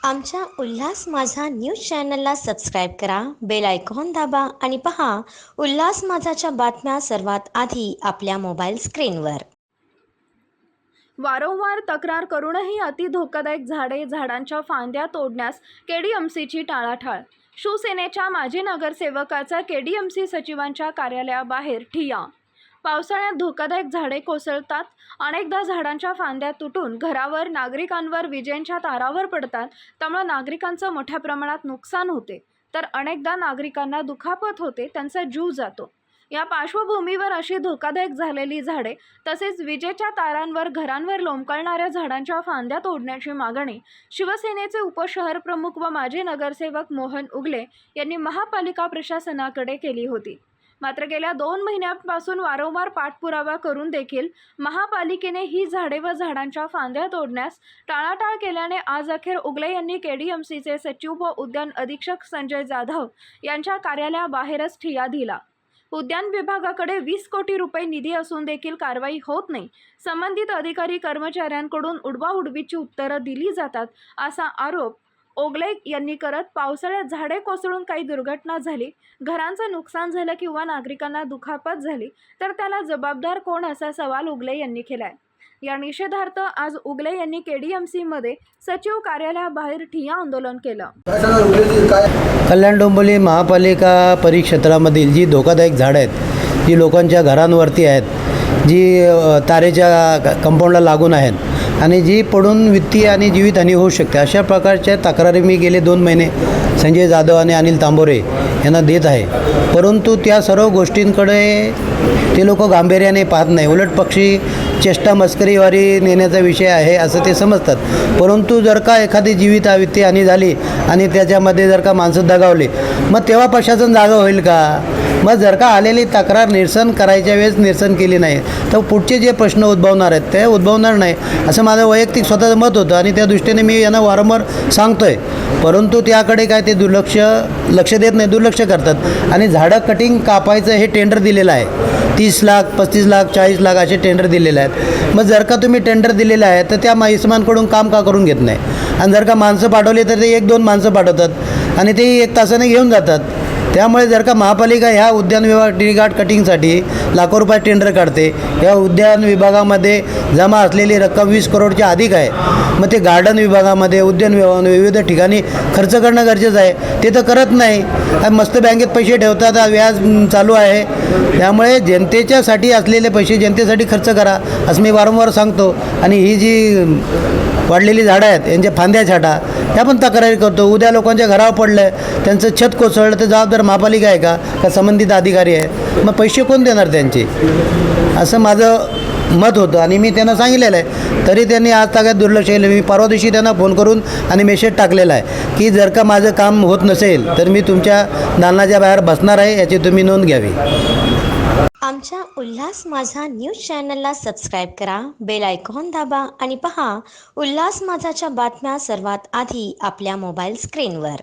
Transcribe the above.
आमच्या उल्हास माझा न्यूज चॅनलला सबस्क्राईब करा, बेल आयकॉन दाबा आणि पहा उल्हास माझाच्या बातम्या सर्वात आधी आपल्या मोबाईल स्क्रीनवर। वारंवार तक्रार करूनही अति धोकादायक झाडांच्या फांद्या तोडण्यास केडीएमसीची टाळाटाळ। शिवसेनेच्या माजी नगरसेवकाचा केडीएमसी सचिवांच्या कार्यालयाबाहेर ठिय्या। पावसाळ्यात धोकादायक झाडे कोसळतात। अनेकदा झाडांच्या फांद्या तुटून घरावर, नागरिकांवर, विजेंच्या तारावर पडतात। त्यामुळे नागरिकांचं मोठ्या प्रमाणात नुकसान होते, तर अनेकदा नागरिकांना दुखापत होते, त्यांचा जीव जातो। या पार्श्वभूमीवर अशी धोकादायक झालेली झाडे तसेच विजेच्या तारांवर, घरांवर लोंबकळणाऱ्या झाडांच्या फांद्या तोडण्याची मागणी शिवसेनेचे उपशहर प्रमुख व माजी नगरसेवक मोहन उगले यांनी महापालिका प्रशासनाकडे केली होती। मात्र गेल्या 2 महिन्यांपासून वारंवार पाठपुरावा करून देखील महापालिकेने ही झाडे व झाडांच्या फांद्या तोडण्यास टाळाटाळ केल्याने आज अखेर उगले यांनी केडीएमसीचे सचिव व उद्यान अधीक्षक संजय जाधव यांच्या कार्यालयाबाहेरच ठिय्या दिला। उद्यान विभागाकडे 20 कोटी रुपये निधी असून देखील कारवाई होत नाही। संबंधित अधिकारी कर्मचाऱ्यांकडून उडवाउडवीची उत्तरं दिली जातात, असा आरोप ओगले यांनी करत पावसाळ्यात झाडे कोसळून काही दुर्घटना झाली, घरांचं नुकसान झालं किंवा नागरिकांना दुखापत झाली तर त्याला जबाबदार कोण, असा सवाल उगले यांनी केलाय। या निषेधार्थ आज उगले यांनी केडीएमसीमध्ये सचिव कार्यालयाबाहेर ठिय्या आंदोलन केलं। कल्याण डोंबिवली महापालिका परिक्षेत्रामधील जी धोकादायक झाडं आहेत, जी लोकांच्या घरांवरती आहेत, जी तारेच्या कंपाऊंडला लागून आहेत आणि जी पडून वित्तीय आणि जीवितहानी होऊ शकते, अशा प्रकारच्या तक्रारी मी गेले 2 महिने संजय जाधव आणि अनिल तांबोरे यांना देत आहे। परंतु त्या सर्व गोष्टींकडे ते लोक गांभीर्याने पाहत नाही, उलट पक्षी चेष्टा मस्करीवारी नेण्याचा विषय आहे असं ते समजतात। परंतु जर का एखादी वित्तीय हानी झाली आणि त्याच्यामध्ये जर का माणसं दगावली, मग तेव्हा प्रशासन जागा होईल का? मग जर का आलेली तक्रार निरसन करायच्या वेळेस निरसन केली नाही तर पुढचे जे प्रश्न उद्भवणार आहेत ते उद्भवणार नाही, असं माझं वैयक्तिक स्वतःचं मत होतं आणि त्या दृष्टीने मी यांना वारंवार सांगतो आहे। परंतु त्याकडे काय ते लक्ष देत नाही, दुर्लक्ष करतात आणि झाडं कटिंग कापायचं हे टेंडर दिलेलं आहे। 30 लाख, 35 लाख, 40 लाख असे टेंडर दिलेले आहेत। मग जर का तुम्ही टेंडर दिलेलं आहे तर त्या इसमांकडून काम का करून घेत नाही? आणि जर का माणसं पाठवली तर ते 1-2 माणसं पाठवतात आणि ते 1 तासाने घेऊन जातात। त्यामुळे जर का महापालिका ह्या उद्यान विभाग ट्री गार्ड कटिंगसाठी लाखो रुपये टेंडर काढते, या उद्यान विभागामध्ये जमा असलेली रक्कम 20 करोडच्या अधिक आहे, मग ते गार्डन विभागामध्ये, उद्यान विभागामध्ये विविध ठिकाणी खर्च करणं गरजेचं आहे, ते तर करत नाही। मस्त बँकेत पैसे ठेवतात, व्याज चालू आहे। त्यामुळे जनतेच्यासाठी असलेले पैसे जनतेसाठी खर्च करा असं मी वारंवार सांगतो। आणि ही जी वाढलेली झाडं आहेत यांच्या फांद्या छाटा, त्या पण तक्रारी करतो। उद्या लोकांच्या घरावर पडलं, त्यांचं छत कोसळलं तर जबाबदार महापालिका आहे का संबंधित अधिकारी आहे? मग पैसे कोण देणार त्यांचे? असं माझं मत होतं आणि मी त्यांना सांगितलेलं आहे, तरी त्यांनी आज तागात दुर्लक्ष केलं। मी परवा दिवशी त्यांना फोन करून आणि मेसेज टाकलेला आहे की जर का माझं काम होत नसेल तर मी तुमच्या दालनाच्या बाहेर बसणार आहे, याची तुम्ही नोंद घ्यावी। आमच्या उल्हास माझा न्यूज चॅनलला सबस्क्राईब करा, बेल आयकॉन दाबा आणि पहा उल्हास माझाच्या बातम्या सर्वात आधी आपल्या मोबाईल स्क्रीनवर।